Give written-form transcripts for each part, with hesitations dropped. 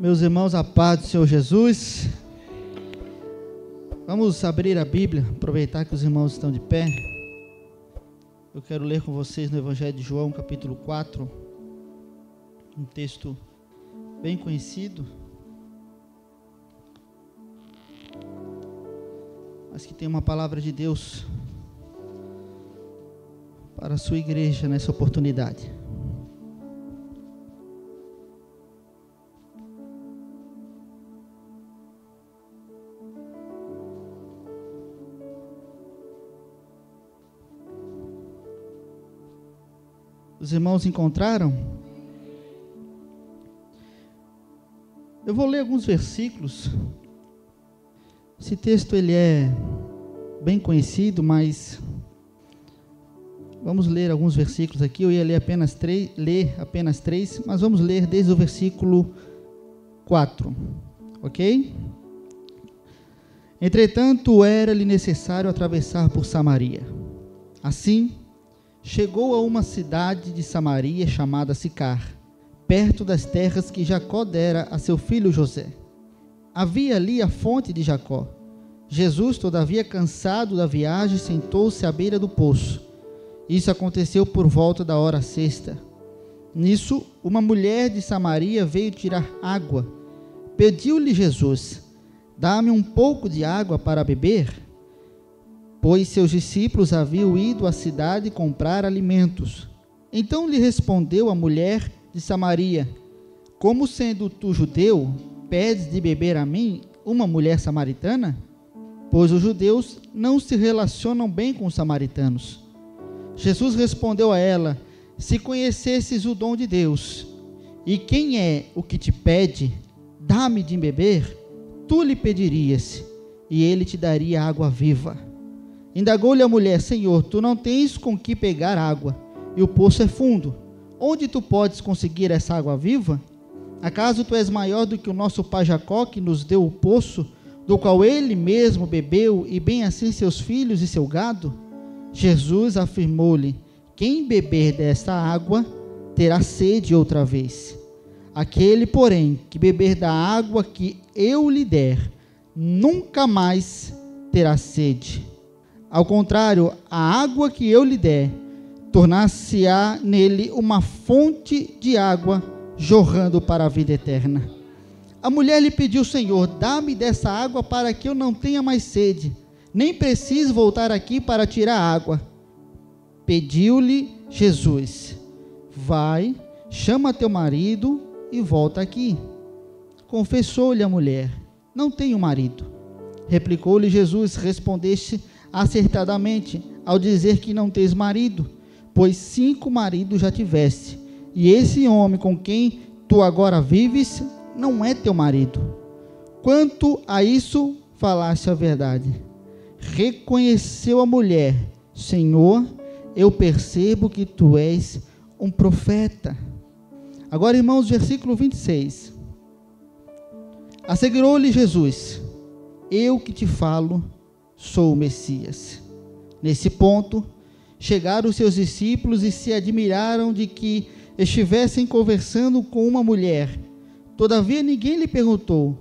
Meus irmãos, a paz do Senhor Jesus. Vamos abrir a Bíblia, aproveitar que os irmãos estão de pé. Eu quero ler com vocês no Evangelho de João, capítulo 4, um texto bem conhecido, mas que tem uma palavra de Deus para a sua igreja nessa oportunidade. Os irmãos encontraram? Eu vou ler alguns versículos. Esse texto ele é bem conhecido, mas vamos ler alguns versículos aqui. Eu ia ler apenas três, mas vamos ler desde o versículo 4, ok? Entretanto, era-lhe necessário atravessar por Samaria. Assim, chegou a uma cidade de Samaria chamada Sicar, perto das terras que Jacó dera a seu filho José. Havia ali a fonte de Jacó. Jesus, todavia cansado da viagem, sentou-se à beira do poço. Isso aconteceu por volta da hora sexta. Nisso, uma mulher de Samaria veio tirar água. Pediu-lhe Jesus: dá-me um pouco de água para beber? Pois seus discípulos haviam ido à cidade comprar alimentos. Então lhe respondeu a mulher de Samaria: como sendo tu judeu, pedes de beber a mim, uma mulher samaritana? Pois os judeus não se relacionam bem com os samaritanos. Jesus respondeu a ela: se conhecesses o dom de Deus, e quem é o que te pede, dá-me de beber, tu lhe pedirias, e ele te daria água viva. Indagou-lhe a mulher: Senhor, tu não tens com que pegar água, e o poço é fundo. Onde tu podes conseguir essa água viva? Acaso tu és maior do que o nosso pai Jacó, que nos deu o poço, do qual ele mesmo bebeu, e bem assim seus filhos e seu gado? Jesus afirmou-lhe: quem beber desta água terá sede outra vez. Aquele, porém, que beber da água que eu lhe der, nunca mais terá sede. Ao contrário, a água que eu lhe der, tornar-se-á nele uma fonte de água jorrando para a vida eterna. A mulher lhe pediu: Senhor, dá-me dessa água para que eu não tenha mais sede, nem preciso voltar aqui para tirar água. Pediu-lhe Jesus: vai, chama teu marido e volta aqui. Confessou-lhe a mulher: não tenho marido. Replicou-lhe Jesus: respondeste acertadamente ao dizer que não tens marido, pois 5 maridos já tiveste, e esse homem com quem tu agora vives não é teu marido. Quanto a isso, falaste a verdade. Reconheceu a mulher: Senhor, eu percebo que tu és um profeta. Agora, irmãos, versículo 26. Assegurou-lhe Jesus: eu que te falo, sou o Messias. Nesse ponto, chegaram os seus discípulos e se admiraram de que estivessem conversando com uma mulher. Todavia ninguém lhe perguntou: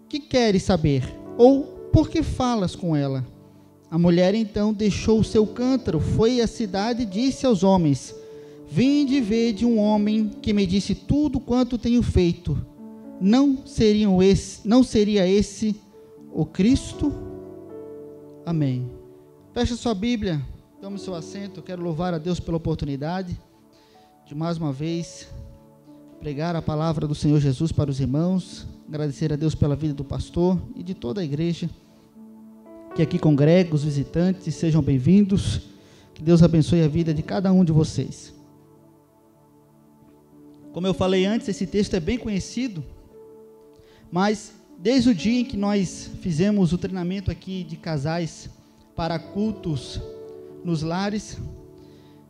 que queres saber? Ou por que falas com ela? A mulher então deixou o seu cântaro, foi à cidade e disse aos homens: vinde e vede um homem que me disse tudo quanto tenho feito. Não seria esse o Cristo? Amém. Feche sua Bíblia, tome seu assento. Eu quero louvar a Deus pela oportunidade de mais uma vez pregar a palavra do Senhor Jesus para os irmãos. Agradecer a Deus pela vida do pastor e de toda a igreja que aqui congrega, os visitantes, sejam bem-vindos. Que Deus abençoe a vida de cada um de vocês. Como eu falei antes, esse texto é bem conhecido, mas desde o dia em que nós fizemos o treinamento aqui de casais para cultos nos lares,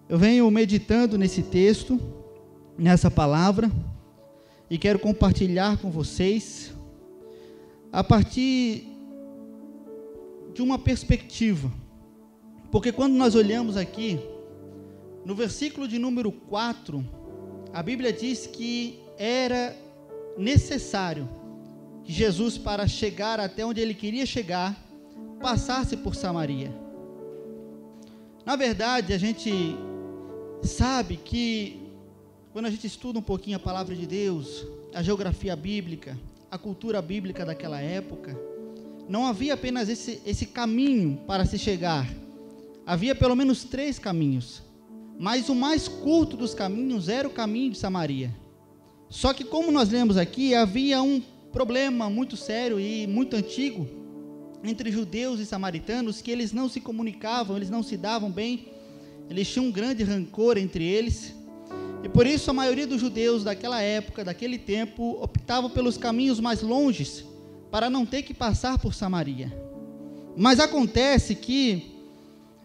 eu venho meditando nesse texto, nessa palavra, e quero compartilhar com vocês a partir de uma perspectiva, porque quando nós olhamos aqui, no versículo de número 4, a Bíblia diz que era necessário que Jesus, para chegar até onde ele queria chegar, passasse por Samaria. Na verdade, a gente sabe que quando a gente estuda um pouquinho a palavra de Deus, a geografia bíblica, a cultura bíblica daquela época, não havia apenas esse caminho para se chegar. Havia pelo menos 3 caminhos, mas o mais curto dos caminhos era o caminho de Samaria. Só que, como nós lemos aqui, havia um problema muito sério e muito antigo entre judeus e samaritanos, que eles não se comunicavam, eles não se davam bem, eles tinham um grande rancor entre eles, e por isso a maioria dos judeus daquela época, daquele tempo, optavam pelos caminhos mais longes, para não ter que passar por Samaria. Mas acontece que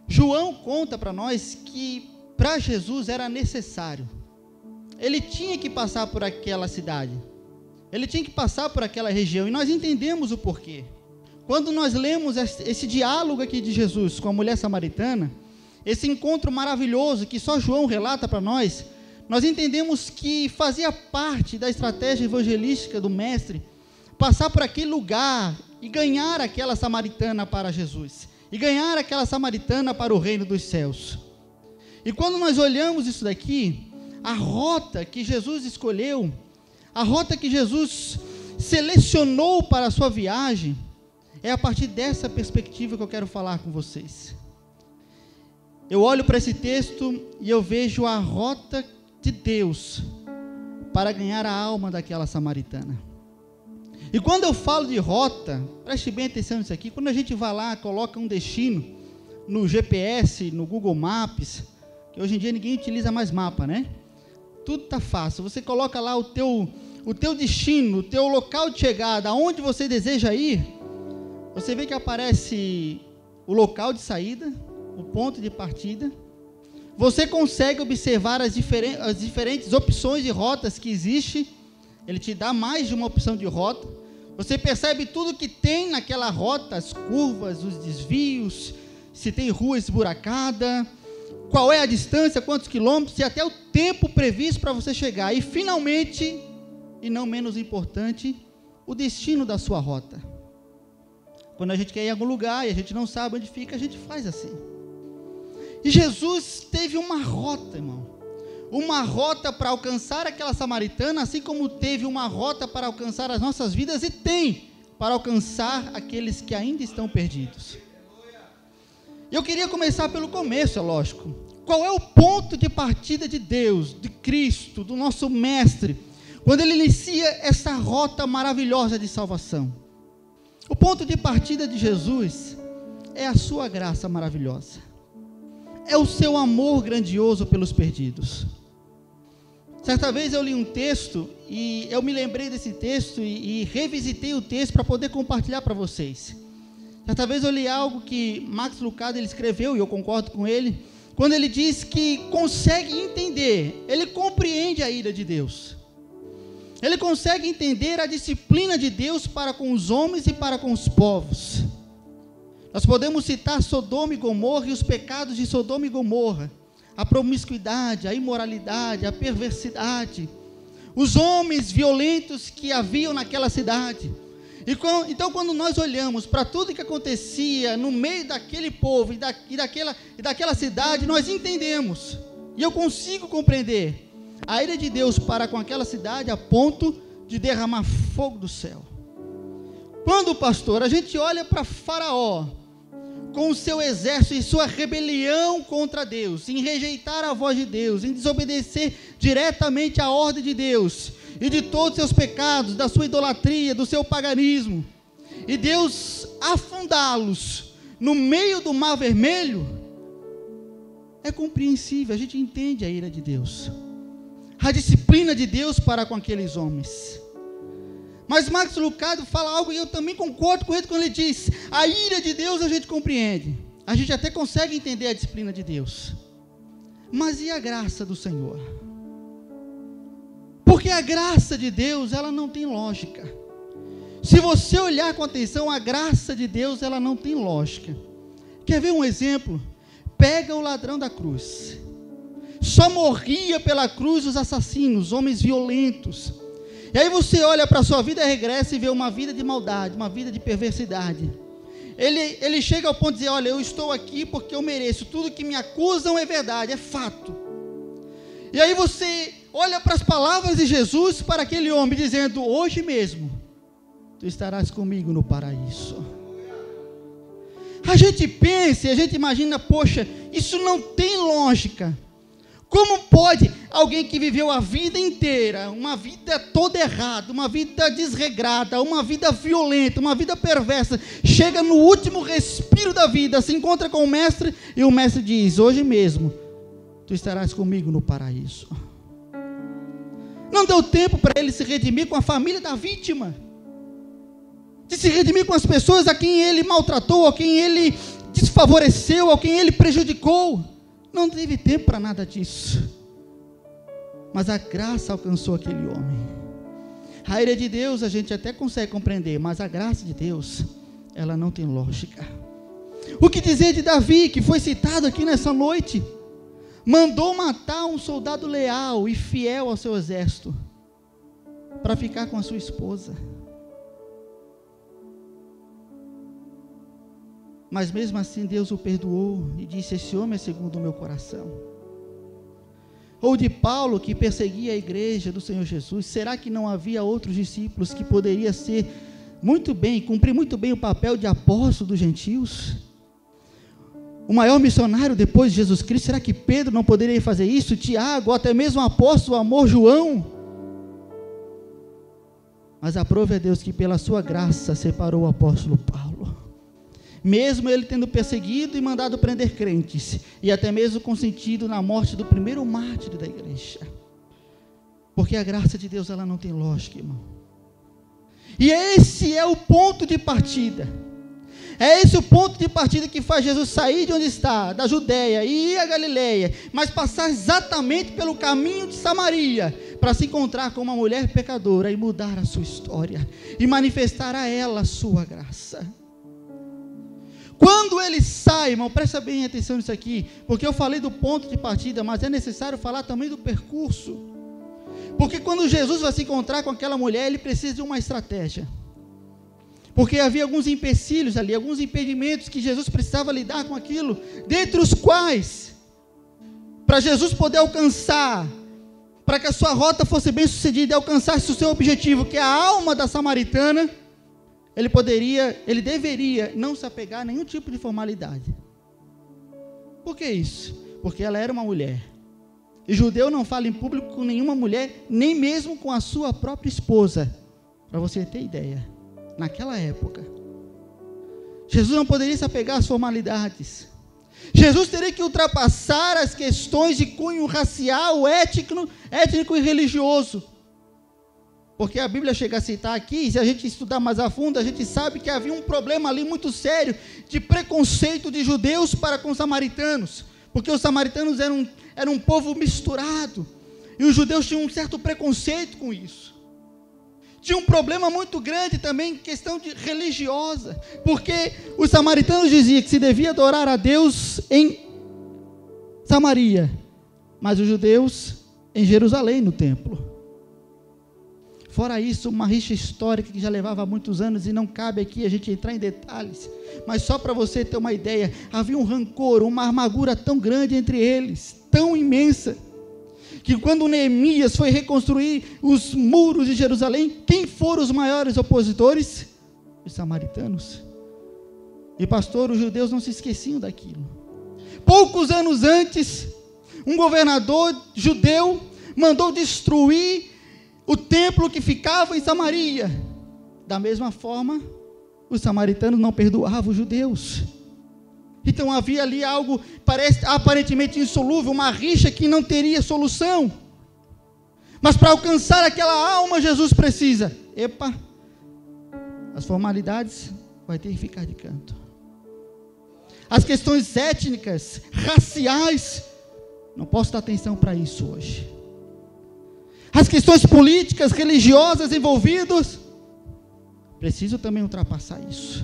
João conta para nós que para Jesus era necessário, ele tinha que passar por aquela cidade, ele tinha que passar por aquela região, e nós entendemos o porquê. Quando nós lemos esse diálogo aqui de Jesus com a mulher samaritana, esse encontro maravilhoso que só João relata para nós entendemos que fazia parte da estratégia evangelística do mestre, passar por aquele lugar e ganhar aquela samaritana para Jesus, e ganhar aquela samaritana para o reino dos céus. E quando nós olhamos isso daqui, a rota que Jesus escolheu, a rota que Jesus selecionou para a sua viagem, é a partir dessa perspectiva que eu quero falar com vocês. Eu olho para esse texto e eu vejo a rota de Deus para ganhar a alma daquela samaritana. E quando eu falo de rota, preste bem atenção nisso aqui, quando a gente vai lá, coloca um destino no GPS, no Google Maps, que hoje em dia ninguém utiliza mais mapa, né? Tudo está fácil, você coloca lá o teu destino, o teu local de chegada, aonde você deseja ir, você vê que aparece o local de saída, o ponto de partida, você consegue observar as diferentes opções de rotas que existem, ele te dá mais de uma opção de rota, você percebe tudo que tem naquela rota, as curvas, os desvios, se tem rua esburacada, qual é a distância, quantos quilômetros, e até o tempo previsto para você chegar, e finalmente, e não menos importante, o destino da sua rota. Quando a gente quer ir em algum lugar e a gente não sabe onde fica, a gente faz assim. E Jesus teve uma rota, irmão, uma rota para alcançar aquela samaritana, assim como teve uma rota para alcançar as nossas vidas, e tem para alcançar aqueles que ainda estão perdidos. Eu queria começar pelo começo, é lógico. Qual é o ponto de partida de Deus, de Cristo, do nosso Mestre, quando Ele inicia essa rota maravilhosa de salvação? O ponto de partida de Jesus é a sua graça maravilhosa, é o seu amor grandioso pelos perdidos. Certa vez eu li um texto, e eu me lembrei desse texto, e revisitei o texto para poder compartilhar para vocês. Certa vez eu li algo que Max Lucado ele escreveu, e eu concordo com ele, quando ele diz que consegue entender, ele compreende a ira de Deus, ele consegue entender a disciplina de Deus para com os homens e para com os povos. Nós podemos citar Sodoma e Gomorra e os pecados de Sodoma e Gomorra, a promiscuidade, a imoralidade, a perversidade, os homens violentos que haviam naquela cidade. Então, quando nós olhamos para tudo que acontecia no meio daquele povo e daquela cidade, nós entendemos, e eu consigo compreender a ira de Deus para com aquela cidade a ponto de derramar fogo do céu. Quando, pastor, a gente olha para Faraó, com o seu exército e sua rebelião contra Deus, em rejeitar a voz de Deus, em desobedecer diretamente a ordem de Deus, e de todos os seus pecados, da sua idolatria, do seu paganismo, e Deus afundá-los no meio do Mar Vermelho, é compreensível, a gente entende a ira de Deus, a disciplina de Deus para com aqueles homens. Mas Max Lucado fala algo, e eu também concordo com ele quando ele diz, a ira de Deus a gente compreende, a gente até consegue entender a disciplina de Deus, mas e a graça do Senhor? Porque a graça de Deus, ela não tem lógica. Se você olhar com atenção, a graça de Deus, ela não tem lógica. Quer ver um exemplo? Pega o ladrão da cruz. Só morria pela cruz os assassinos, homens violentos. E aí você olha para a sua vida regressa e vê uma vida de maldade, uma vida de perversidade. Ele chega ao ponto de dizer, olha, eu estou aqui porque eu mereço, tudo que me acusam é verdade, é fato. E aí você olha para as palavras de Jesus para aquele homem, dizendo, hoje mesmo, tu estarás comigo no paraíso. A gente pensa, a gente imagina, poxa, isso não tem lógica. Como pode alguém que viveu a vida inteira, uma vida toda errada, uma vida desregrada, uma vida violenta, uma vida perversa, chega no último respiro da vida, se encontra com o mestre e o mestre diz, hoje mesmo, tu estarás comigo no paraíso. Não deu tempo para ele se redimir com a família da vítima, de se redimir com as pessoas a quem ele maltratou, a quem ele desfavoreceu, a quem ele prejudicou. Não teve tempo para nada disso. Mas a graça alcançou aquele homem. A ira de Deus a gente até consegue compreender, mas a graça de Deus, ela não tem lógica. O que dizer de Davi, que foi citado aqui nessa noite? Mandou matar um soldado leal e fiel ao seu exército, para ficar com a sua esposa. Mas mesmo assim Deus o perdoou e disse, esse homem é segundo o meu coração. Ou de Paulo, que perseguia a igreja do Senhor Jesus, será que não havia outros discípulos que poderia ser muito bem, cumprir muito bem o papel de apóstolo dos gentios? O maior missionário depois de Jesus Cristo, será que Pedro não poderia fazer isso? Tiago, ou até mesmo o apóstolo amor João? Mas aprove a Deus que pela sua graça separou o apóstolo Paulo. Mesmo ele tendo perseguido e mandado prender crentes, e até mesmo consentido na morte do primeiro mártir da igreja, porque a graça de Deus, ela não tem lógica, irmão. E esse é o ponto de partida, é esse o ponto de partida que faz Jesus sair de onde está, da Judéia, e ir a Galileia, mas passar exatamente pelo caminho de Samaria, para se encontrar com uma mulher pecadora, e mudar a sua história, e manifestar a ela a sua graça. Quando ele sai, irmão, presta bem atenção nisso aqui, porque eu falei do ponto de partida, mas é necessário falar também do percurso, porque quando Jesus vai se encontrar com aquela mulher, ele precisa de uma estratégia, porque havia alguns empecilhos ali, alguns impedimentos que Jesus precisava lidar com aquilo, dentre os quais, para Jesus poder alcançar, para que a sua rota fosse bem sucedida e alcançasse o seu objetivo, que é a alma da samaritana, ele deveria não se apegar a nenhum tipo de formalidade. Por que isso? Porque ela era uma mulher, e judeu não fala em público com nenhuma mulher, nem mesmo com a sua própria esposa, para você ter ideia, naquela época, Jesus não poderia se apegar às formalidades, Jesus teria que ultrapassar as questões de cunho racial, étnico e religioso, porque a Bíblia chega a citar aqui, se a gente estudar mais a fundo, a gente sabe que havia um problema ali muito sério, de preconceito de judeus para com os samaritanos, porque os samaritanos eram um povo misturado, e os judeus tinham um certo preconceito com isso. Tinha um problema muito grande também, questão religiosa, porque os samaritanos diziam que se devia adorar a Deus em Samaria, mas os judeus em Jerusalém, no templo. Fora isso, uma rixa histórica que já levava muitos anos, e não cabe aqui a gente entrar em detalhes, mas só para você ter uma ideia, havia um rancor, uma amargura tão grande entre eles, tão imensa, que quando Neemias foi reconstruir os muros de Jerusalém, quem foram os maiores opositores? Os samaritanos. E pastor, os judeus não se esqueciam daquilo. Poucos anos antes, um governador judeu mandou destruir o templo que ficava em Samaria. Da mesma forma, os samaritanos não perdoavam os judeus. Então havia ali algo, parece aparentemente insolúvel, uma rixa que não teria solução. Mas para alcançar aquela alma, Jesus precisa, as formalidades vai ter que ficar de canto. As questões étnicas, raciais, não posso dar atenção para isso hoje. As questões políticas, religiosas envolvidas, preciso também ultrapassar isso.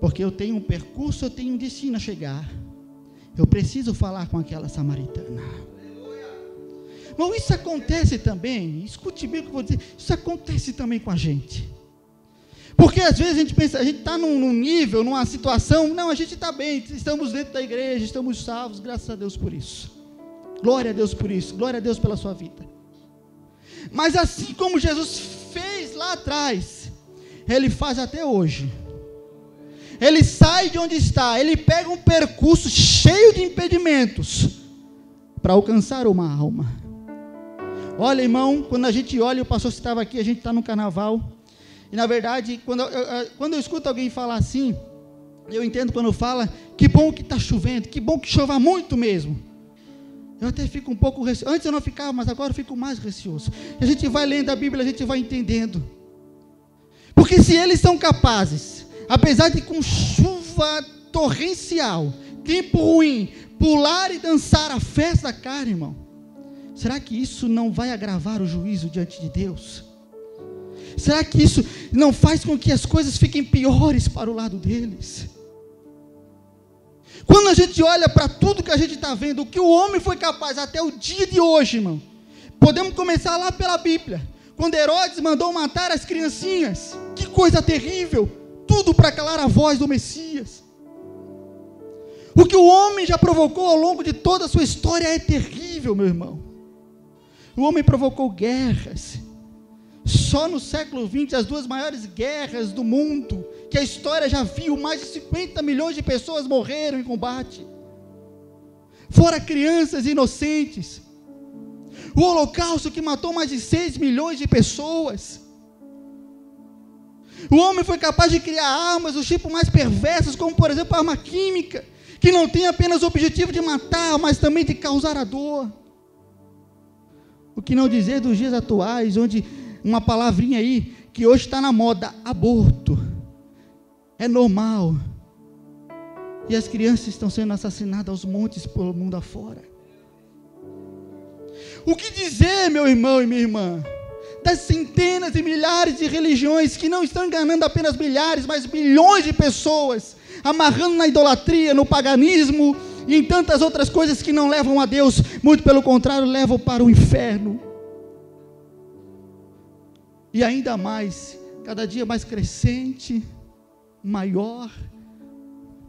Porque eu tenho um percurso, eu tenho um destino a chegar. Eu preciso falar com aquela samaritana. Bom, isso acontece também, escute bem o que eu vou dizer, isso acontece também com a gente. Porque às vezes a gente pensa, a gente está num nível, numa situação, não, a gente está bem, estamos dentro da igreja, estamos salvos, graças a Deus por isso. Glória a Deus por isso, glória a Deus pela sua vida. Mas assim como Jesus fez lá atrás, Ele faz até hoje. Ele sai de onde está, Ele pega um percurso cheio de impedimentos, para alcançar uma alma. Olha, irmão, quando a gente olha, o pastor estava aqui, a gente está no carnaval, e na verdade, quando eu escuto alguém falar assim, eu entendo quando fala, que bom que está chovendo, que bom que chova muito mesmo. Eu até fico um pouco receoso, antes eu não ficava, mas agora eu fico mais receoso. A gente vai lendo a Bíblia, a gente vai entendendo. Porque se eles são capazes, apesar de com chuva torrencial, tempo ruim, pular e dançar a festa da carne, irmão, será que isso não vai agravar o juízo diante de Deus? Será que isso não faz com que as coisas fiquem piores para o lado deles? Quando a gente olha para tudo que a gente está vendo, o que o homem foi capaz até o dia de hoje, irmão, podemos começar lá pela Bíblia, quando Herodes mandou matar as criancinhas, que coisa terrível, tudo para calar a voz do Messias. O que o homem já provocou ao longo de toda a sua história é terrível, meu irmão. O homem provocou guerras. Só no século XX, as duas maiores guerras do mundo, que a história já viu, mais de 50 milhões de pessoas morreram em combate. Fora crianças inocentes. O Holocausto, que matou mais de 6 milhões de pessoas. O homem foi capaz de criar armas do tipo mais perversas, como por exemplo a arma química, que não tem apenas o objetivo de matar, mas também de causar a dor. O que não dizer dos dias atuais, onde uma palavrinha aí, que hoje está na moda, aborto, é normal, e as crianças estão sendo assassinadas aos montes pelo mundo afora. O que dizer, meu irmão e minha irmã, das centenas e milhares de religiões que não estão enganando apenas milhares, mas milhões de pessoas, amarrando na idolatria, no paganismo e em tantas outras coisas que não levam a Deus, muito pelo contrário, levam para o inferno. E ainda mais, cada dia mais crescente, maior,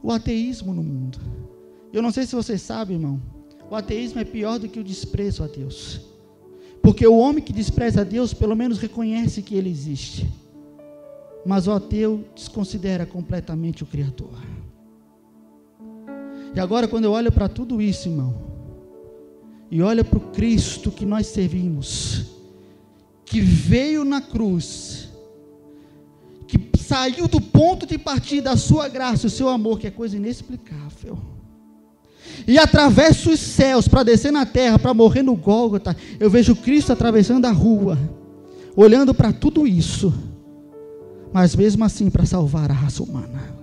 o ateísmo no mundo. Eu não sei se você sabe, irmão, o ateísmo é pior do que o desprezo a Deus. Porque o homem que despreza a Deus, pelo menos reconhece que Ele existe. Mas o ateu desconsidera completamente o Criador. E agora, quando eu olho para tudo isso, irmão, e olho para o Cristo que nós servimos, que veio na cruz, que saiu do ponto de partida da sua graça, o seu amor, que é coisa inexplicável, e atravessa os céus para descer na terra, para morrer no Gólgota. Eu vejo Cristo atravessando a rua, olhando para tudo isso, mas mesmo assim para salvar a raça humana.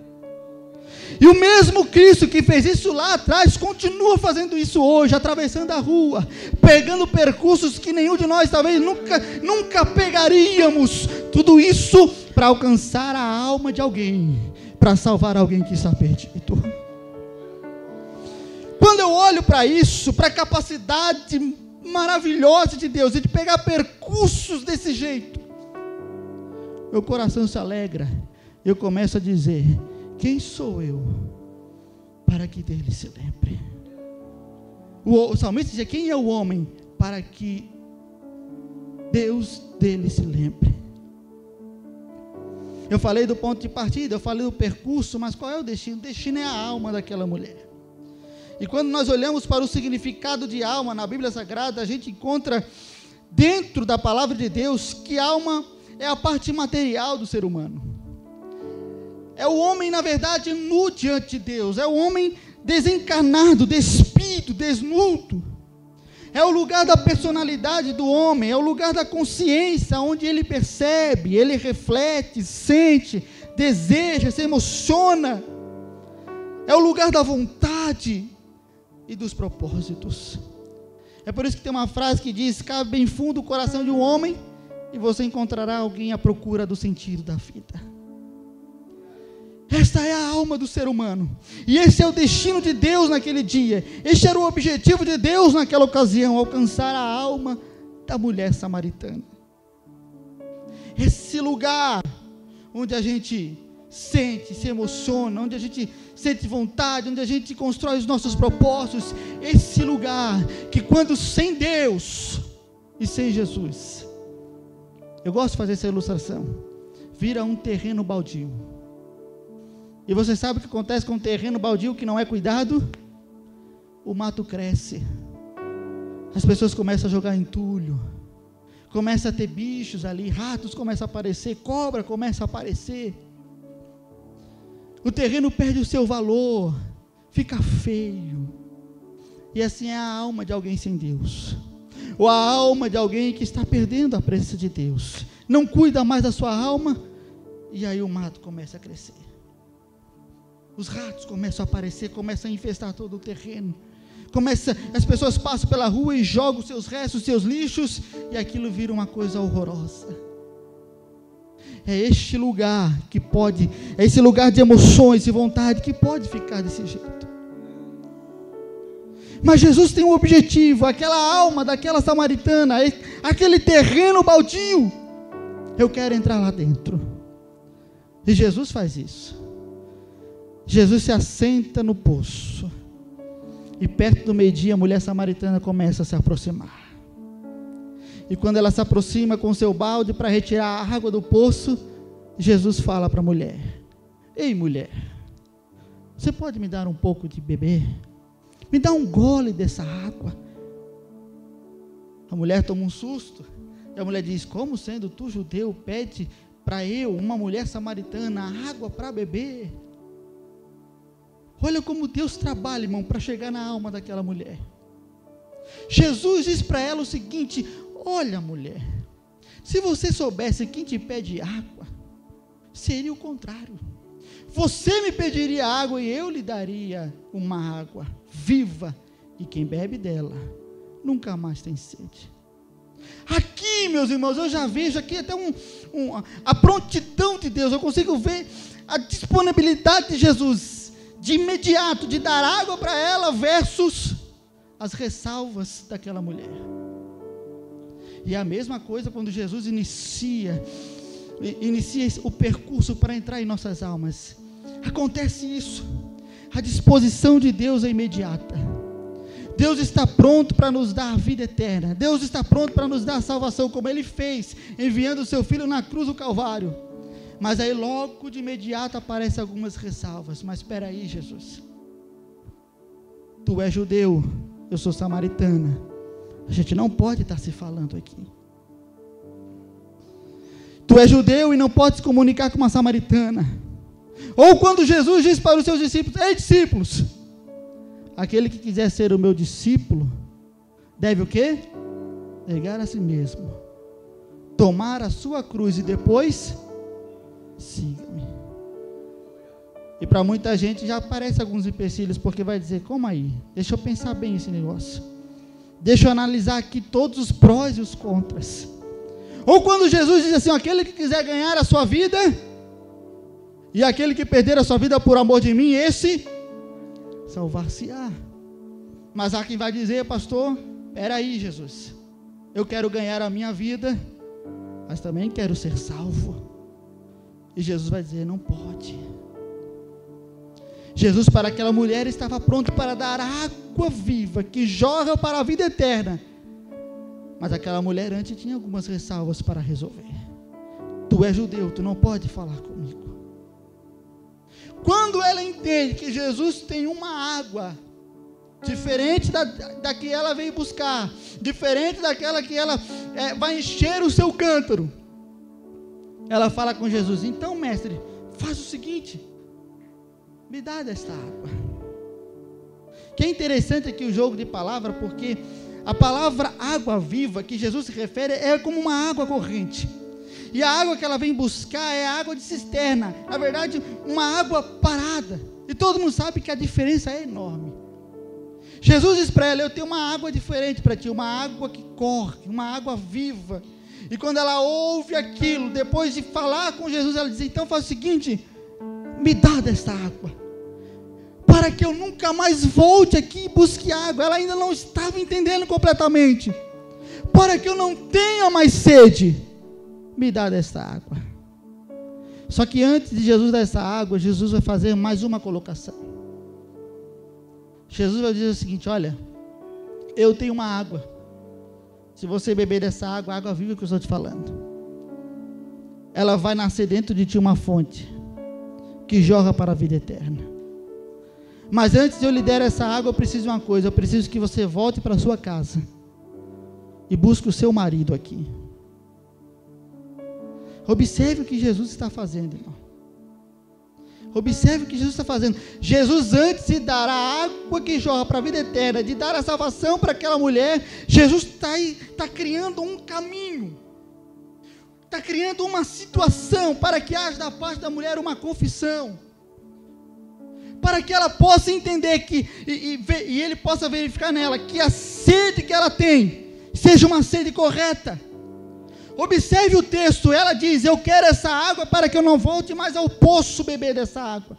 E o mesmo Cristo que fez isso lá atrás, continua fazendo isso hoje, atravessando a rua, pegando percursos que nenhum de nós talvez nunca pegaríamos, tudo isso para alcançar a alma de alguém, para salvar alguém que está perdido. Quando eu olho para isso, para a capacidade maravilhosa de Deus, e de pegar percursos desse jeito, meu coração se alegra, eu começo a dizer: quem sou eu para que dele se lembre? O salmista dizia: quem é o homem para que Deus dele se lembre? Eu falei do ponto de partida, eu falei do percurso, mas qual é o destino? O destino é a alma daquela mulher. E quando nós olhamos para o significado de alma na Bíblia Sagrada, a gente encontra dentro da palavra de Deus que alma é a parte material do ser humano. É o homem, na verdade, nu diante de Deus. É o homem desencarnado, despido, desnudo. É o lugar da personalidade do homem. É o lugar da consciência, onde ele percebe, ele reflete, sente, deseja, se emociona. É o lugar da vontade e dos propósitos. É por isso que tem uma frase que diz: cabe bem fundo o coração de um homem e você encontrará alguém à procura do sentido da vida. Esta é a alma do ser humano. E esse é o destino de Deus naquele dia. Este era o objetivo de Deus naquela ocasião, alcançar a alma da mulher samaritana. Esse lugar onde a gente sente, se emociona, onde a gente sente vontade, onde a gente constrói os nossos propósitos. Esse lugar que, quando sem Deus e sem Jesus, eu gosto de fazer essa ilustração, vira um terreno baldio. E você sabe o que acontece com um terreno baldio que não é cuidado? O mato cresce, as pessoas começam a jogar entulho, começa a ter bichos ali, ratos começam a aparecer, cobra começa a aparecer, o terreno perde o seu valor, fica feio. E assim é a alma de alguém sem Deus, ou a alma de alguém que está perdendo a presença de Deus, não cuida mais da sua alma, e aí o mato começa a crescer, os ratos começam a aparecer, começam a infestar todo o terreno, as pessoas passam pela rua e jogam seus restos, seus lixos, e aquilo vira uma coisa horrorosa. É este lugar que pode, é esse lugar de emoções e vontade que pode ficar desse jeito. Mas Jesus tem um objetivo, aquela alma daquela samaritana, aquele terreno baldio, eu quero entrar lá dentro. E Jesus faz isso. Jesus se assenta no poço, e perto do meio-dia a mulher samaritana começa a se aproximar, e quando ela se aproxima com seu balde para retirar a água do poço, Jesus fala para a mulher: ei mulher, você pode me dar um pouco de beber? Me dá um gole dessa água. A mulher toma um susto, e a mulher diz: como sendo tu judeu, pede para eu, uma mulher samaritana, água para beber? Olha como Deus trabalha, irmão, para chegar na alma daquela mulher. Jesus diz para ela o seguinte: olha mulher, se você soubesse quem te pede água, seria o contrário, você me pediria água e eu lhe daria uma água viva, e quem bebe dela nunca mais tem sede. Aqui, meus irmãos, eu já vejo aqui até a prontidão de Deus, eu consigo ver a disponibilidade de Jesus, de imediato, de dar água para ela, versus as ressalvas daquela mulher. E é a mesma coisa quando Jesus inicia o percurso para entrar em nossas almas. Acontece isso, a disposição de Deus é imediata. Deus está pronto para nos dar a vida eterna, Deus está pronto para nos dar a salvação, como Ele fez, enviando o seu Filho na cruz do Calvário. Mas aí logo de imediato aparecem algumas ressalvas. Mas espera aí, Jesus, tu és judeu, eu sou samaritana, a gente não pode estar se falando aqui. Tu és judeu e não pode se comunicar com uma samaritana. Ou quando Jesus diz para os seus discípulos: ei discípulos, aquele que quiser ser o meu discípulo, deve o quê? Negar a si mesmo, tomar a sua cruz e depois siga-me. E para muita gente já aparece alguns empecilhos, porque vai dizer: como aí? Deixa eu pensar bem esse negócio, deixa eu analisar aqui todos os prós e os contras. Ou quando Jesus diz assim: aquele que quiser ganhar a sua vida, e aquele que perder a sua vida por amor de mim, esse salvar-se-á. Mas há quem vai dizer: pastor, espera aí Jesus, eu quero ganhar a minha vida, mas também quero ser salvo. E Jesus vai dizer: não pode. Jesus para aquela mulher estava pronto para dar água viva, que jorra para a vida eterna. Mas aquela mulher antes tinha algumas ressalvas para resolver. Tu és judeu, tu não pode falar comigo. Quando ela entende que Jesus tem uma água diferente da que ela veio buscar, diferente daquela que ela vai encher o seu cântaro, ela fala com Jesus: então mestre, faz o seguinte, me dá desta água. Que é interessante aqui o jogo de palavra, porque a palavra água viva que Jesus se refere é como uma água corrente, e a água que ela vem buscar é a água de cisterna, na verdade uma água parada, e todo mundo sabe que a diferença é enorme. Jesus diz para ela: eu tenho uma água diferente para ti, uma água que corre, uma água viva. E quando ela ouve aquilo, depois de falar com Jesus, ela diz: então faz o seguinte, me dá desta água, para que eu nunca mais volte aqui e busque água. Ela ainda não estava entendendo completamente. Para que eu não tenha mais sede, me dá desta água. Só que antes de Jesus dar essa água, Jesus vai fazer mais uma colocação. Jesus vai dizer o seguinte: olha, eu tenho uma água. Se você beber dessa água, a água viva que eu estou te falando, ela vai nascer dentro de ti uma fonte que jorra para a vida eterna. Mas antes de eu lhe der essa água, eu preciso de uma coisa. Eu preciso que você volte para a sua casa e busque o seu marido aqui. Observe o que Jesus está fazendo, irmão. Observe o que Jesus está fazendo. Jesus, antes de dar a água que jorra para a vida eterna, de dar a salvação para aquela mulher, Jesus está criando um caminho, está criando uma situação para que haja da parte da mulher uma confissão, para que ela possa entender que, e ele possa verificar nela, que a sede que ela tem, seja uma sede correta. Observe o texto, ela diz: eu quero essa água para que eu não volte mais ao poço beber dessa água.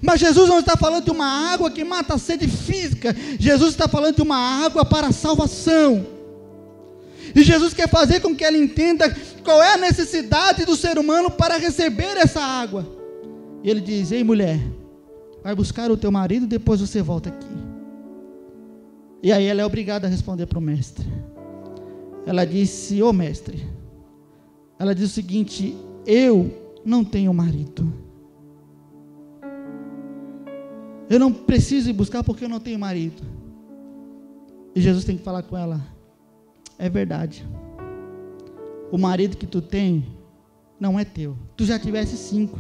Mas Jesus não está falando de uma água que mata a sede física. Jesus está falando de uma água para a salvação. E Jesus quer fazer com que ela entenda qual é a necessidade do ser humano para receber essa água. E ele diz: ei mulher, vai buscar o teu marido, depois você volta aqui. E aí ela é obrigada a responder para o mestre. Ela disse: ô mestre, ela diz o seguinte: eu não tenho marido. Eu não preciso ir buscar porque eu não tenho marido. E Jesus tem que falar com ela: é verdade, o marido que tu tem não é teu. Tu já tivesse 5,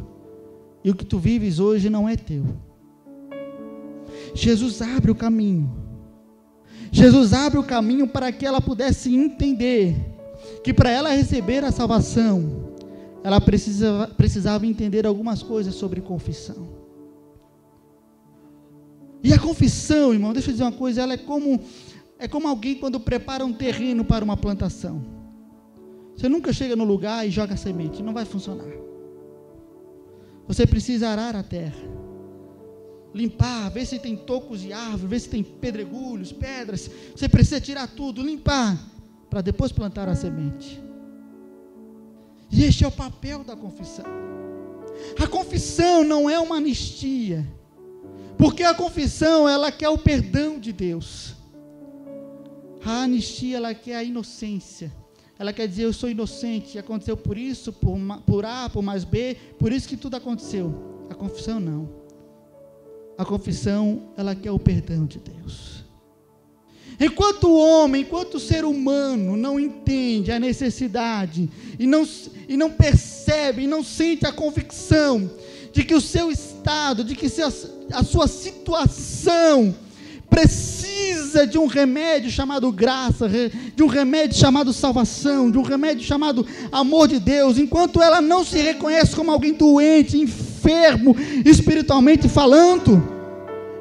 e o que tu vives hoje não é teu. Jesus abre o caminho. Jesus abre o caminho para que ela pudesse entender que para ela receber a salvação, ela precisava entender algumas coisas sobre confissão. E a confissão, irmão, deixa eu dizer uma coisa, ela é como alguém quando prepara um terreno para uma plantação. Você nunca chega no lugar e joga a semente, não vai funcionar. Você precisa arar a terra, limpar, ver se tem tocos de árvore, ver se tem pedregulhos, pedras. Você precisa tirar tudo, limpar, para depois plantar a semente. E este é o papel da confissão. A confissão não é uma anistia, porque a confissão, ela quer o perdão de Deus. A anistia, ela quer a inocência. Ela quer dizer: eu sou inocente, aconteceu por isso, por A, por mais B, por isso que tudo aconteceu. A confissão não. A confissão, ela quer o perdão de Deus. Enquanto o homem, enquanto o ser humano não entende a necessidade, e não percebe, e não sente a convicção de que o seu estado, de que a sua situação precisa de um remédio chamado graça, de um remédio chamado salvação, de um remédio chamado amor de Deus, enquanto ela não se reconhece como alguém doente, enfermo, espiritualmente falando,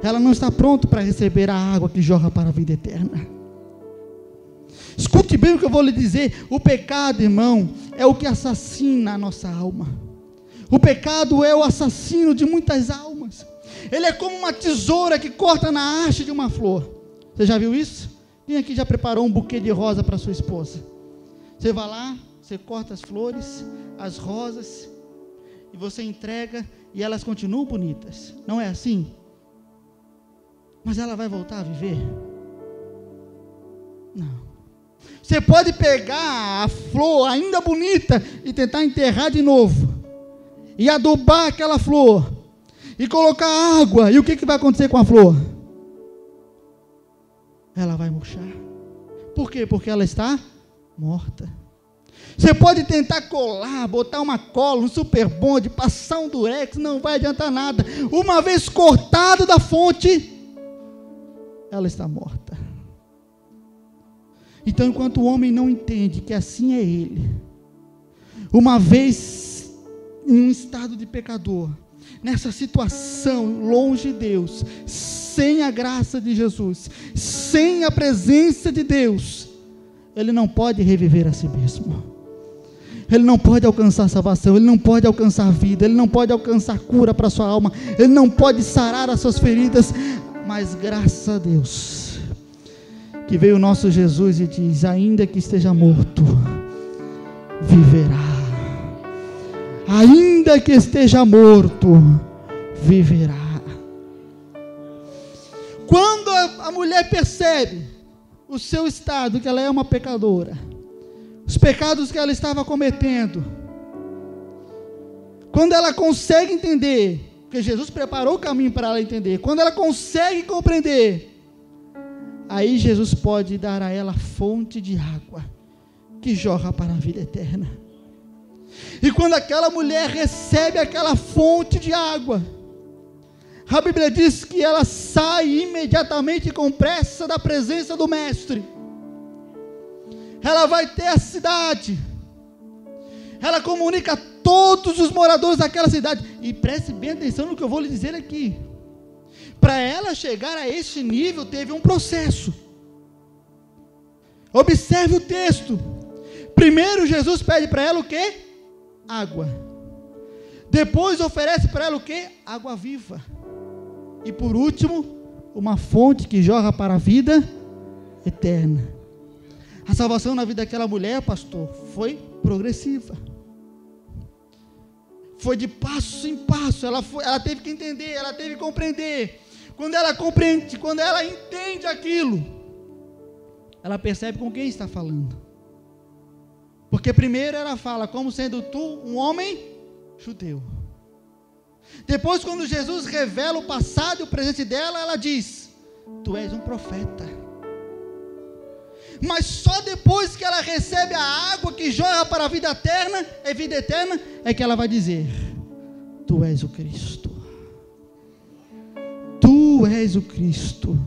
ela não está pronta para receber a água que jorra para a vida eterna. Escute bem o que eu vou lhe dizer: o pecado, irmão, é o que assassina a nossa alma. O pecado é o assassino de muitas almas. Ele é como uma tesoura que corta na haste de uma flor. Você já viu isso? Quem aqui já preparou um buquê de rosa para sua esposa? Você vai lá, você corta as flores, as rosas, e você entrega, e elas continuam bonitas. Não é assim? Mas ela vai voltar a viver? Não. Você pode pegar a flor ainda bonita e tentar enterrar de novo, e adubar aquela flor, e colocar água, e o que vai acontecer com a flor? Ela vai murchar. Por quê? Porque ela está morta. Você pode tentar colar, botar uma cola, um super bonde, passar um durex, não vai adiantar nada. Uma vez cortado da fonte, ela está morta. Então, enquanto o homem não entende que assim é ele, uma vez em um estado de pecador, nessa situação, longe de Deus, sem a graça de Jesus, sem a presença de Deus, ele não pode reviver a si mesmo. ele não pode alcançar salvação, ele não pode alcançar vida, ele não pode alcançar cura para a sua alma, ele não pode sarar as suas feridas, mas graças a Deus, que veio o nosso Jesus e diz: ainda que esteja morto, viverá. Ainda que esteja morto, viverá. Quando a mulher percebe o seu estado, que ela é uma pecadora, os pecados que ela estava cometendo, quando ela consegue entender, porque Jesus preparou o caminho para ela entender, quando ela consegue compreender, aí Jesus pode dar a ela fonte de água, que jorra para a vida eterna. E quando aquela mulher recebe aquela fonte de água, a Bíblia diz que ela sai imediatamente com pressa da presença do Mestre. Ela vai ter a cidade, ela comunica a todos os moradores daquela cidade, e preste bem atenção no que eu vou lhe dizer aqui. Para ela chegar a este nível, teve um processo. Observe o texto. Primeiro Jesus pede para ela o quê? Água. Depois oferece para ela o quê? Água viva. E por último, uma fonte que jorra para a vida eterna. A salvação na vida daquela mulher, pastor, foi progressiva. Foi de passo em passo. Ela teve que entender, ela teve que compreender. Quando ela compreende, quando ela entende aquilo, ela percebe com quem está falando. Porque primeiro ela fala, como sendo tu um homem judeu. Depois, quando Jesus revela o passado e o presente dela, ela diz: tu és um profeta. Mas só depois que ela recebe a água que jorra para a vida eterna, é que ela vai dizer: tu és o Cristo. Tu és o Cristo.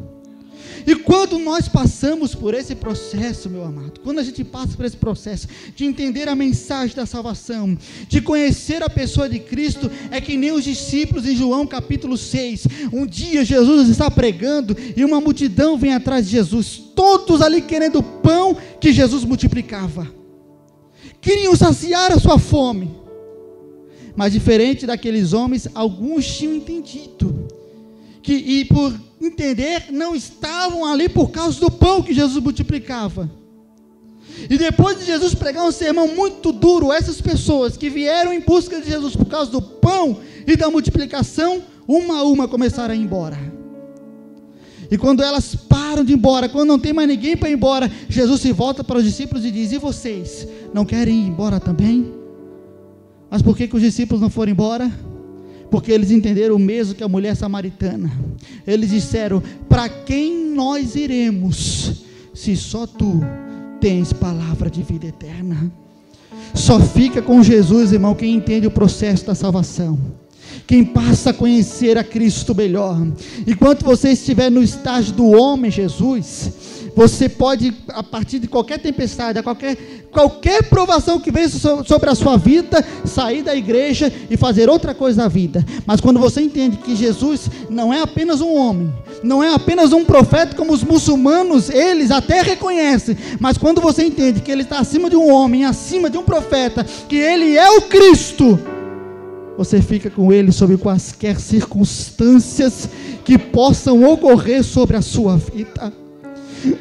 E quando nós passamos por esse processo, meu amado, quando a gente passa por esse processo de entender a mensagem da salvação, de conhecer a pessoa de Cristo, é que nem os discípulos em João capítulo 6, um dia Jesus está pregando e uma multidão vem atrás de Jesus, todos ali querendo o pão que Jesus multiplicava, queriam saciar a sua fome, mas diferente daqueles homens, alguns tinham entendido, e por entender, não estavam ali por causa do pão que Jesus multiplicava. E depois de Jesus pregar um sermão muito duro, essas pessoas que vieram em busca de Jesus por causa do pão e da multiplicação, uma a uma começaram a ir embora. E quando elas param de ir embora, quando não tem mais ninguém para ir embora, Jesus se volta para os discípulos e diz: e vocês, não querem ir embora também? Mas por que os discípulos não foram embora? Porque eles entenderam o mesmo que a mulher samaritana. Eles disseram: para quem nós iremos, se só tu tens palavra de vida eterna? Só fica com Jesus, irmão, quem entende o processo da salvação, quem passa a conhecer a Cristo melhor. Enquanto você estiver no estágio do homem Jesus, você pode, a partir de qualquer tempestade, qualquer provação que venha sobre a sua vida, sair da igreja e fazer outra coisa da vida. Mas quando você entende que Jesus não é apenas um homem, não é apenas um profeta, como os muçulmanos, eles até reconhecem, mas quando você entende que ele está acima de um homem, acima de um profeta, que ele é o Cristo, você fica com ele sobre quaisquer circunstâncias que possam ocorrer sobre a sua vida.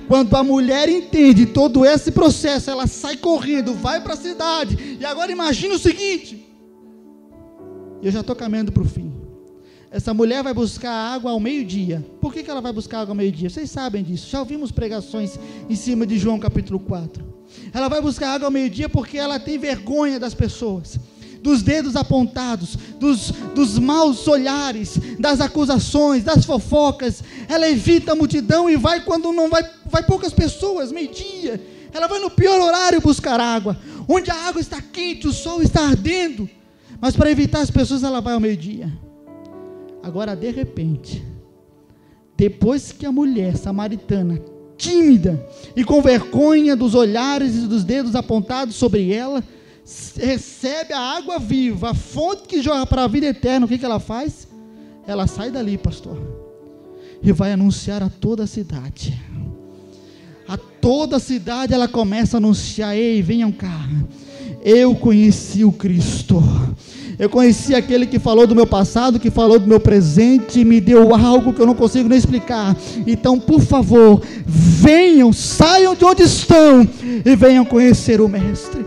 Quando a mulher entende todo esse processo, ela sai correndo, vai para a cidade. E agora imagine o seguinte, eu já estou caminhando para o fim. Essa mulher vai buscar água ao meio-dia. Por que ela vai buscar água ao meio-dia? Vocês sabem disso, já ouvimos pregações em cima de João capítulo 4. Ela vai buscar água ao meio-dia porque ela tem vergonha das pessoas, dos dedos apontados, dos maus olhares, das acusações, das fofocas. Ela evita a multidão e vai quando não vai poucas pessoas, meio-dia. Ela vai no pior horário buscar água, onde a água está quente, o sol está ardendo, mas para evitar as pessoas ela vai ao meio-dia. Agora, de repente, depois que a mulher samaritana, tímida e com vergonha dos olhares e dos dedos apontados sobre ela, recebe a água viva, a fonte que jorra para a vida eterna, o que ela faz? Ela sai dali, pastor, e vai anunciar a toda a cidade. A toda a cidade ela começa a anunciar: ei, venham cá, eu conheci o Cristo. Eu conheci aquele que falou do meu passado, que falou do meu presente, e me deu algo que eu não consigo nem explicar. Então, por favor, venham, saiam de onde estão e venham conhecer o Mestre.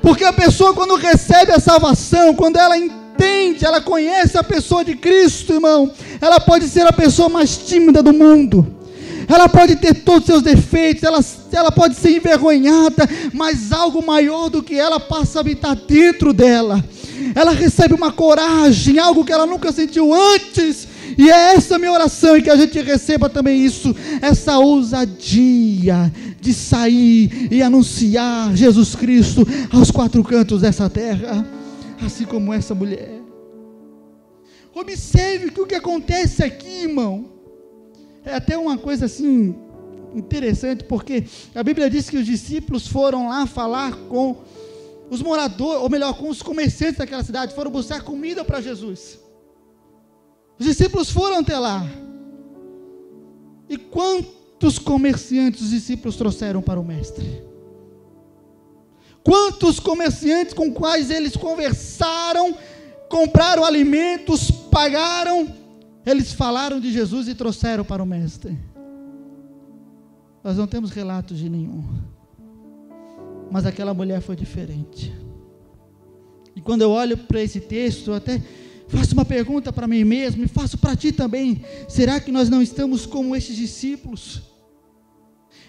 Porque a pessoa, quando recebe a salvação, quando ela entende, ela conhece a pessoa de Cristo, irmão, ela pode ser a pessoa mais tímida do mundo, ela pode ter todos os seus defeitos, ela pode ser envergonhada, mas algo maior do que ela passa a habitar dentro dela. Ela recebe uma coragem, algo que ela nunca sentiu antes, e é essa minha oração, e que a gente receba também isso, essa ousadia de sair e anunciar Jesus Cristo aos quatro cantos dessa terra, assim como essa mulher. Observe que o que acontece aqui, irmão, é até uma coisa assim interessante, porque a Bíblia diz que os discípulos foram lá falar com os moradores, ou melhor, com os comerciantes daquela cidade, foram buscar comida para Jesus. Os discípulos foram até lá. E quantos comerciantes os discípulos trouxeram para o Mestre? Quantos comerciantes com quais eles conversaram, compraram alimentos, pagaram, eles falaram de Jesus e trouxeram para o Mestre? Nós não temos relatos de nenhum. Mas aquela mulher foi diferente. E quando eu olho para esse texto, eu até faço uma pergunta para mim mesmo, e faço para ti também. Será que nós não estamos como esses discípulos?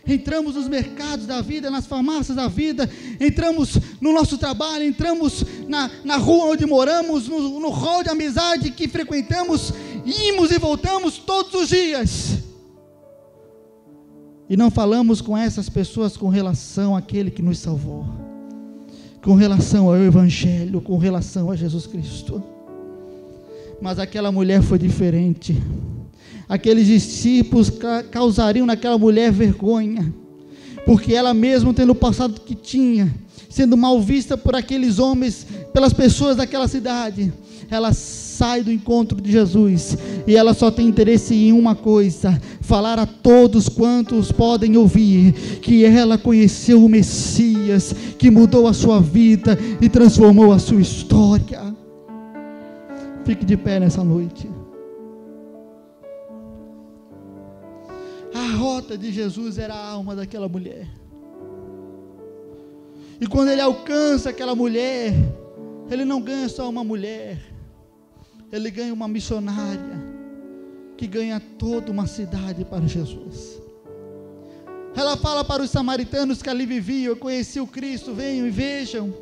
Entramos nos mercados da vida, nas farmácias da vida, entramos no nosso trabalho, entramos na rua onde moramos, no hall de amizade que frequentamos, ímos e voltamos todos os dias, e não falamos com essas pessoas com relação àquele que nos salvou, com relação ao Evangelho, com relação a Jesus Cristo. Mas aquela mulher foi diferente. Aqueles discípulos causariam naquela mulher vergonha, porque ela mesma, tendo o passado que tinha, sendo mal vista por aqueles homens, pelas pessoas daquela cidade, ela sai do encontro de Jesus, e ela só tem interesse em uma coisa: falar a todos quantos podem ouvir, que ela conheceu o Messias, que mudou a sua vida e transformou a sua história. Fique de pé nessa noite. A rota de Jesus era a alma daquela mulher. E quando ele alcança aquela mulher, ele não ganha só uma mulher, ele ganha uma missionária, que ganha toda uma cidade para Jesus. Ela fala para os samaritanos que ali viviam: eu conheci o Cristo, venham e vejam.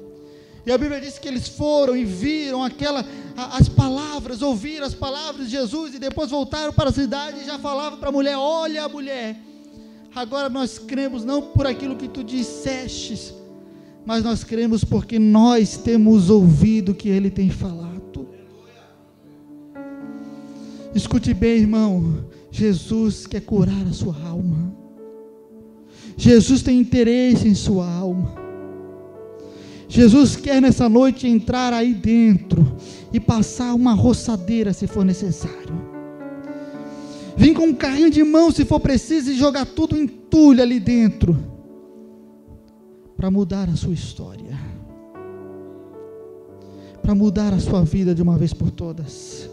E a Bíblia diz que eles foram e viram as palavras, ouviram as palavras de Jesus, e depois voltaram para a cidade e já falavam para a mulher: olha, a mulher, agora nós cremos não por aquilo que tu dissestes, mas nós cremos porque nós temos ouvido o que ele tem falado. Escute bem, irmão, Jesus quer curar a sua alma, Jesus tem interesse em sua alma. Jesus quer nessa noite entrar aí dentro e passar uma roçadeira se for necessário, vir com um carrinho de mão se for preciso, e jogar tudo em entulho ali dentro, para mudar a sua história, para mudar a sua vida de uma vez por todas.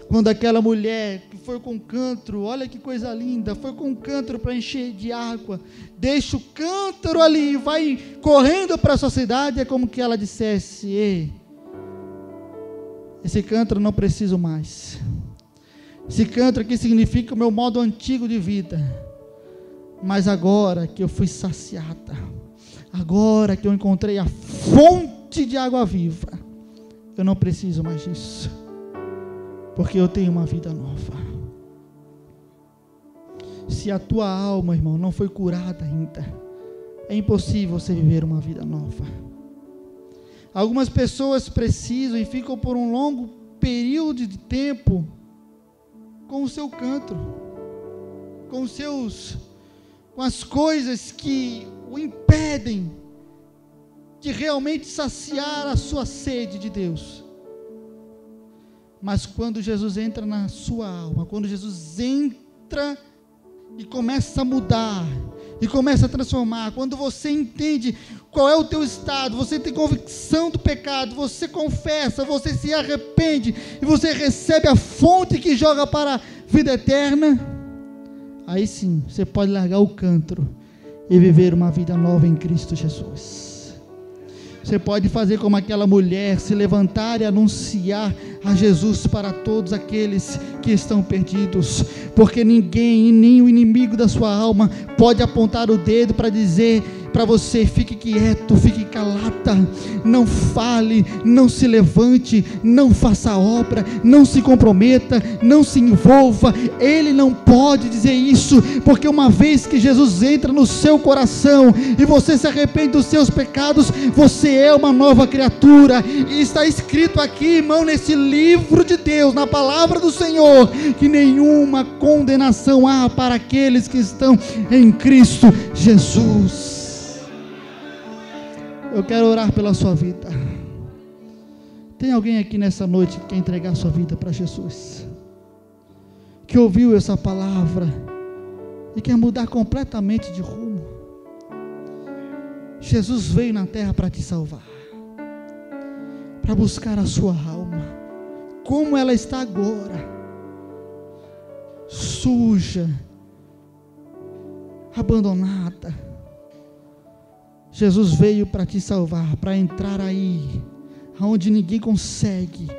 Quando aquela mulher que foi com cântaro, olha que coisa linda, foi com cântaro para encher de água, deixa o cântaro ali e vai correndo para a sua cidade, é como que ela dissesse: ei, esse cântaro não preciso mais, esse cântaro aqui significa o meu modo antigo de vida, mas agora que eu fui saciada, agora que eu encontrei a fonte de água viva, eu não preciso mais disso, porque eu tenho uma vida nova. Se a tua alma, irmão, não foi curada ainda, é impossível você viver uma vida nova. Algumas pessoas precisam e ficam por um longo período de tempo com o seu cântaro, com as coisas que o impedem de realmente saciar a sua sede de Deus. Mas quando Jesus entra na sua alma, quando Jesus entra e começa a mudar, e começa a transformar. Quando você entende qual é o teu estado, você tem convicção do pecado, você confessa, você se arrepende e você recebe a fonte que joga para a vida eterna, aí sim, você pode largar o cântaro e viver uma vida nova em Cristo Jesus. Você pode fazer como aquela mulher, se levantar e anunciar a Jesus para todos aqueles que estão perdidos, porque ninguém, nem o inimigo da sua alma, pode apontar o dedo para dizer para você: fique quieto, fique calada, não fale, não se levante, não faça obra, não se comprometa, não se envolva. Ele não pode dizer isso, porque uma vez que Jesus entra no seu coração e você se arrepende dos seus pecados, você é uma nova criatura, e está escrito aqui, irmão, nesse livro de Deus, na palavra do Senhor, que nenhuma condenação há para aqueles que estão em Cristo Jesus. Eu quero orar pela sua vida. Tem alguém aqui nessa noite que quer entregar sua vida para Jesus, que ouviu essa palavra e quer mudar completamente de rumo? Jesus veio na terra para te salvar, para buscar a sua alma, como ela está agora, suja, abandonada. Jesus veio para te salvar, para entrar aí, onde ninguém consegue,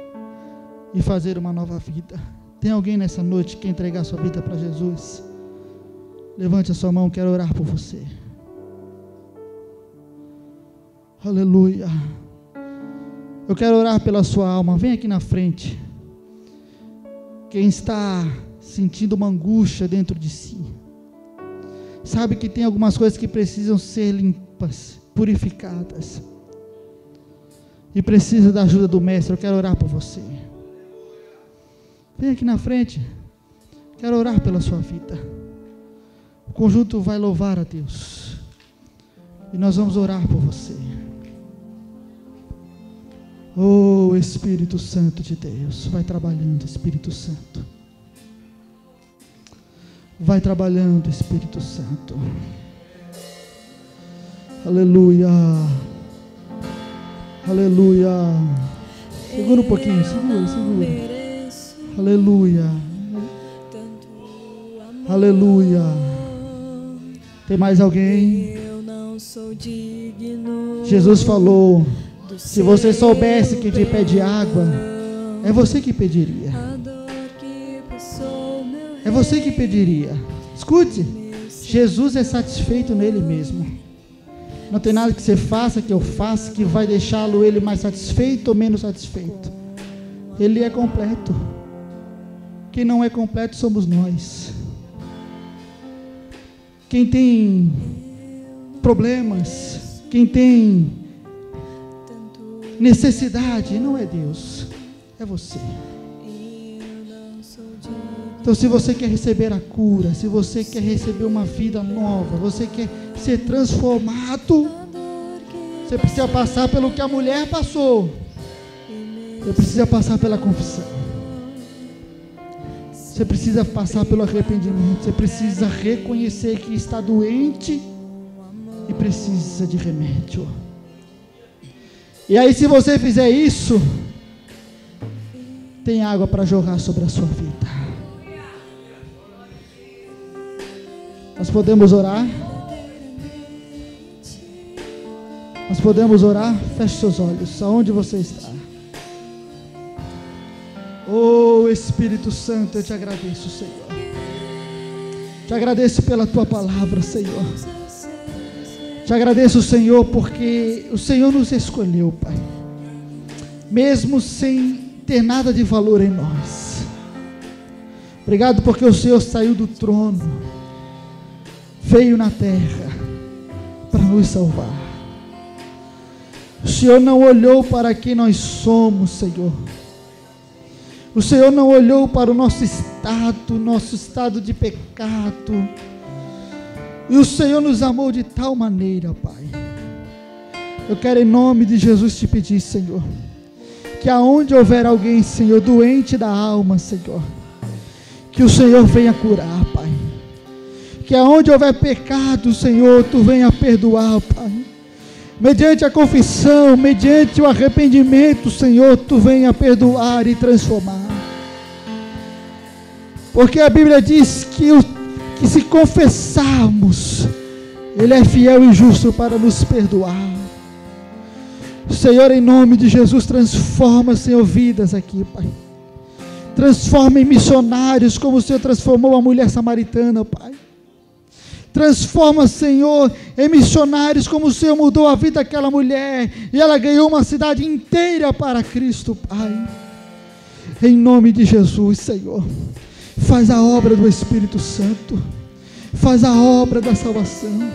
e fazer uma nova vida. Tem alguém nessa noite que quer entregar sua vida para Jesus? Levante a sua mão, quero orar por você. Aleluia. Eu quero orar pela sua alma. Vem aqui na frente. Quem está sentindo uma angústia dentro de si, sabe que tem algumas coisas que precisam ser limpas, purificadas, e precisa da ajuda do mestre. Eu quero orar por você. Vem aqui na frente. Quero orar pela sua vida. O conjunto vai louvar a Deus, e nós vamos orar por você. Oh, Espírito Santo de Deus, vai trabalhando, Espírito Santo. Vai trabalhando, Espírito Santo. Aleluia. Aleluia. Segura um pouquinho, segura. Aleluia. Aleluia. Tem mais alguém? Jesus falou: se você soubesse que te pede água, é você que pediria. É você que pediria. Escute, Jesus é satisfeito nele mesmo. Não tem nada que você faça, que eu faça, que vai deixá-lo ele mais satisfeito ou menos satisfeito. Ele é completo. Quem não é completo somos nós. Quem tem problemas, quem tem necessidade, não é Deus, é você. Então, se você quer receber a cura, se você quer receber uma vida nova, você quer ser transformado, você precisa passar pelo que a mulher passou. Você precisa passar pela confissão. Você precisa passar pelo arrependimento. Você precisa reconhecer que está doente e precisa de remédio. E aí, se você fizer isso, tem água para jorrar sobre a sua vida. Nós podemos orar? Nós podemos orar? Feche seus olhos, aonde você está. Oh, Espírito Santo, eu te agradeço, Senhor. Te agradeço pela tua palavra, Senhor. Te agradeço, Senhor, porque o Senhor nos escolheu, Pai, mesmo sem ter nada de valor em nós. Obrigado porque o Senhor saiu do trono, veio na terra para nos salvar. O Senhor não olhou para quem nós somos, Senhor. O Senhor não olhou para o nosso estado de pecado. E o Senhor nos amou de tal maneira, Pai. Eu quero em nome de Jesus te pedir, Senhor, que aonde houver alguém, Senhor, doente da alma, Senhor, que o Senhor venha curar, Pai. que aonde houver pecado, Senhor, Tu venha perdoar, Pai. Mediante a confissão, mediante o arrependimento, Senhor, Tu venha perdoar e transformar. Porque a Bíblia diz que se confessarmos, Ele é fiel e justo para nos perdoar. Senhor, em nome de Jesus, transforma, Senhor, vidas aqui, Pai. Transforma em missionários, como o Senhor transformou a mulher samaritana, Pai. Transforma, Senhor, em missionários, como o Senhor mudou a vida daquela mulher, e ela ganhou uma cidade inteira para Cristo, Pai. Em nome de Jesus, Senhor, faz a obra do Espírito Santo, faz a obra da salvação.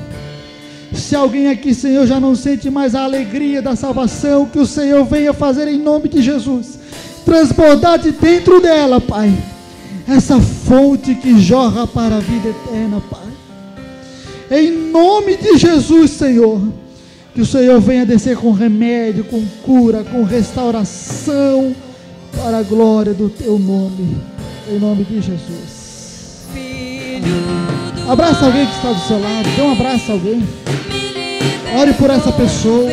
Se alguém aqui, Senhor, já não sente mais a alegria da salvação, que o Senhor venha fazer em nome de Jesus, transbordar de dentro dela, Pai, essa fonte que jorra para a vida eterna, Pai. Em nome de Jesus, Senhor, que o Senhor venha descer com remédio, com cura, com restauração, para a glória do Teu nome, em nome de Jesus. Abraça alguém que está do seu lado, dê um abraço a alguém, ore por essa pessoa.